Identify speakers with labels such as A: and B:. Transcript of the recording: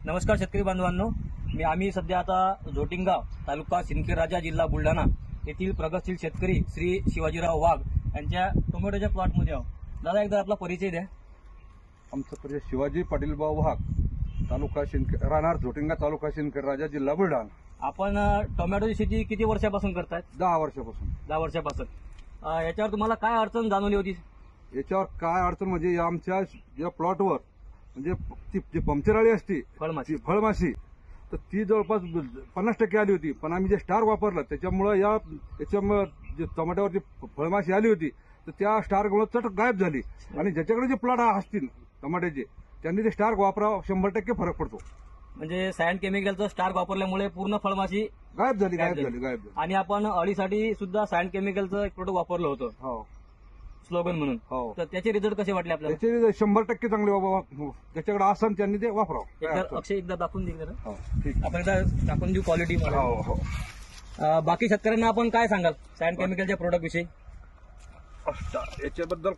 A: नमस्कार शेतकरी बांधवांनो, आम्ही सध्या आता जोटिंगाव तालुका सिंदखेडराजा जिल्हा बुलढाणा येथील प्रगतशील शेतकरी श्री शिवाजीराव वाघ यांच्या टोमॅटोच्या प्लॉटमध्ये आहोत। दादा एकदा आपला परिचय द्या।
B: आमचा परिचय शिवाजी पाटीलभाऊ वाघ, तालुका राहणार जोटिंगा, तालुका सिंदखेडराजा, जिल्हा बुलढाणा।
A: आपण टोमॅटोची शेती किती वर्षापासून करतायत?
B: 10 वर्षापासून।
A: 10 वर्षापासून। याच्यावर तुम्हाला काय अडचण जाणवली होती?
B: याच्यावर काय अडचण म्हणजे आमच्या या प्लॉटवर म्हणजे जी पंक्चरआळी असते फळमाशी, तर ती जवळपास 50% आली होती। पण आम्ही जे स्टार वापरलं त्याच्यामुळे याच्यामुळे जे टोमॅटोवरची फळमाशी आली होती तर त्या स्टारमुळे चट गायब झाली। आणि ज्याच्याकडे जे प्लॉट असतील टोमॅटोचे त्यांनी ते स्टार वापरावं, 100% फरक पडतो।
A: म्हणजे सायन केमिकलचं स्टार वापरल्यामुळे पूर्ण फळमाशी
B: गायब झाली।
A: आणि आपण अळीसाठी सुद्धा सायन केमिकलचं एक प्रोडक्ट वापरलं होतं,
B: हो,
A: स्लोगन म्हणून।
B: हो,
A: तर त्याचे रिझल्ट कसे वाटले आपल्याला?
B: त्याचे 100% चांगले बाबा, ज्याच्याकडे असन त्यांनी ते वापरावं।
A: अक्षय एकदा दाखवून देईल जरा।
B: हो, ठीक।
A: आपण एकदा दाखवून देऊ क्वालिटी।
B: हो हो।
A: बाकी शेतकऱ्यांना आपण काय सांगाल सायन केमिकलच्या प्रोडक्ट विषयी?
B: याच्याबद्दल